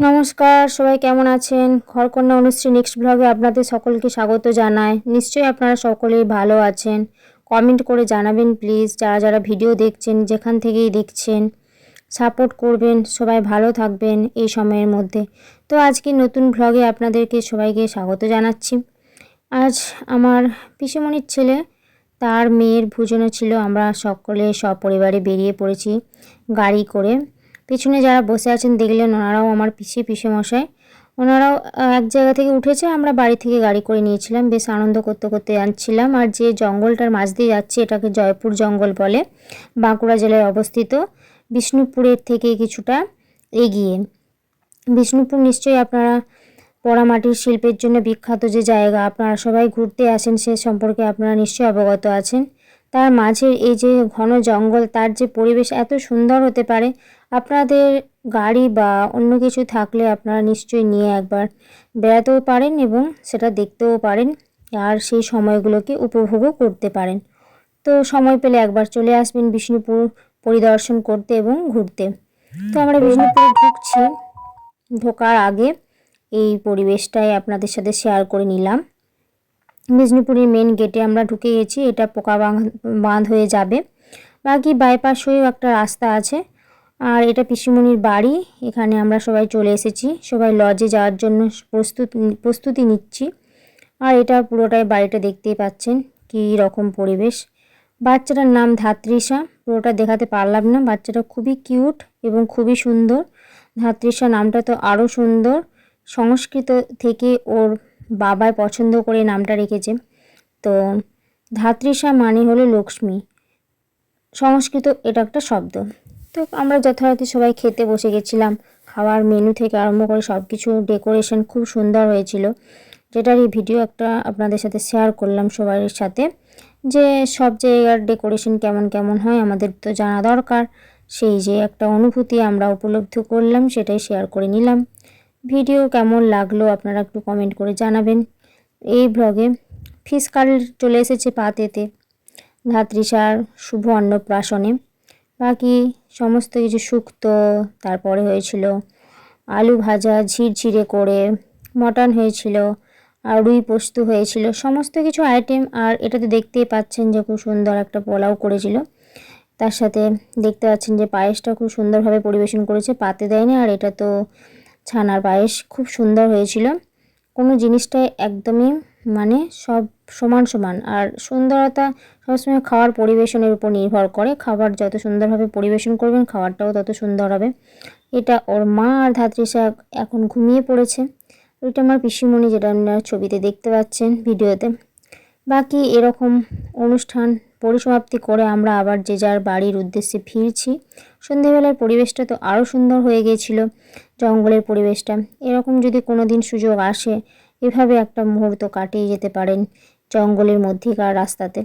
নমস্কার, সবাই কেমন আছেন? ঘরকন্যা অনুশ্রী নেক্সট ব্লগে আপনাদের সকলকে স্বাগত জানাই। নিশ্চয়ই আপনারা সকলেই ভালো আছেন। কমেন্ট করে জানাবেন প্লিজ, যারা যারা ভিডিও দেখছেন, যেখান থেকেই দেখছেন সাপোর্ট করবেন। সবাই ভালো থাকবেন এই সময়ের মধ্যে। তো আজকে নতুন ব্লগে আপনাদেরকে সবাইকে স্বাগত জানাচ্ছি। আজ আমার পিসিমণির ছেলে, তার মেয়ের ভোজনও ছিল। আমরা সকলে সপরিবারে বেরিয়ে পড়েছি গাড়ি করে। পিছনে যারা বসে আছেন দেখলেন, ওনারাও আমার পিসেমশাই। ওনারাও এক জায়গা থেকে উঠেছে, আমরা বাড়ি থেকে গাড়ি করে নিয়েছিলাম। বেশ আনন্দ করতে করতে যাচ্ছিলাম। আর যে জঙ্গলটার মাঝ দিয়ে যাচ্ছে, এটাকে জয়পুর জঙ্গল বলে, বাঁকুড়া জেলায় অবস্থিত, বিষ্ণুপুরের থেকে কিছুটা এগিয়ে। বিষ্ণুপুর নিশ্চয়ই আপনারা পোড়ামাটির শিল্পের জন্য বিখ্যাত যে জায়গা, আপনারা সবাই ঘুরতে আসেন, সে সম্পর্কে আপনারা নিশ্চয়ই অবগত আছেন। তার মাঝে এই যে ঘন জঙ্গল, তার যে পরিবেশ এত সুন্দর হতে পারে, আপনাদের গাড়ি বা অন্য কিছু থাকলে আপনারা নিশ্চয়ই নিয়ে একবার বেড়াতেও পারেন এবং সেটা দেখতেও পারেন, আর সেই সময়গুলোকে উপভোগও করতে পারেন। তো সময় পেলে একবার চলে আসবেন বিষ্ণুপুর পরিদর্শন করতে এবং ঘুরতে। তো আমরা বিষ্ণুপুরে ঢুকছি, ঢোকার আগে এই পরিবেশটাই আপনাদের সাথে শেয়ার করে নিলাম। বিষ্ণুপুরের মেন গেটে আমরা ঢুকে গেছি। এটা পোকা বাঁধ হয়ে যাবে, বাকি বাইপাস হয়েও একটা রাস্তা আছে। আর এটা পিসিমণির বাড়ি। এখানে আমরা সবাই চলে এসেছি, সবাই লজে যাওয়ার জন্য প্রস্তুতি নিচ্ছি। আর এটা পুরোটাই বাড়িটা দেখতেই পাচ্ছেন কী রকম পরিবেশ। বাচ্চাটার নাম ধাত্রীষা। পুরোটা দেখাতে পারলাম না। বাচ্চাটা খুবই কিউট এবং খুবই সুন্দর। ধাত্রীষা নামটা তো আরও সুন্দর। সংস্কৃত থেকে ওর বাবাই পছন্দ করে নামটা রেখেছে। তো ধাত্রীষা মানে হলো লক্ষ্মী, সংস্কৃত এটা একটা শব্দ। তো আমরা যথারীতি সবাই খেতে বসে গেছিলাম। খাওয়ার মেনু থেকে আরম্ভ করে সব কিছু ডেকোরেশন খুব সুন্দর হয়েছিল, যেটার এই ভিডিও একটা আপনাদের সাথে শেয়ার করলাম সবার সাথে, যে সব জায়গার ডেকোরেশন কেমন কেমন হয় আমাদের তো জানা দরকার। সেই যে একটা অনুভূতি আমরা উপলব্ধি করলাম, সেটাই শেয়ার করে নিলাম। ভিডিও কেমন লাগলো আপনারা একটু কমেন্ট করে জানাবেন। এই ব্লগে ফিশ কারি চলে এসেছে পাতেতে, ধাত্রীষার শুভ অন্নপ্রাশনে। বাকি সমস্ত কিছু শুক্তো, তারপরে হয়েছিল আলু ভাজা ঝিরঝিরে করে, মটন হয়েছিল, আর রুই পোস্ত হয়েছিল, সমস্ত কিছু আইটেম। আর এটাতে দেখতেই পাচ্ছেন যে খুব সুন্দর একটা পোলাও করেছিল। তার সাথে দেখতে পাচ্ছেন যে পায়েসটা খুব সুন্দরভাবে পরিবেশন করেছে, পাতে দেয়নি। আর এটা তো ছানার পায়েস, খুব সুন্দর হয়েছিল। কোনো জিনিসটাই একদমই মানে সব সমান সমান। আর সুন্দরতা সবসময় খাওয়ার পরিবেশনের উপর নির্ভর করে। খাবার যত সুন্দরভাবে পরিবেশন করবেন, খাবারটাও তত সুন্দর হবে। এটা ওর মা আর ধাত্রীষা এখন ঘুমিয়ে পড়েছে। ওইটা আমার পিসিমণি, যেটা আপনারা ছবিতে দেখতে পাচ্ছেন ভিডিওতে। বাকি এরকম অনুষ্ঠান পরিসমাপ্তি করে আমরা আবার যে যার বাড়ির উদ্দেশ্যে ফিরছি। সন্ধেবেলার পরিবেশটা তো আরও সুন্দর হয়ে গিয়েছিল, জঙ্গলের পরিবেশটা। এরকম যদি কোনো দিন সুযোগ আসে, এভাবে একটা মুহূর্ত কাটিয়ে যেতে পারেন জঙ্গলের মধ্যেকার রাস্তাতে।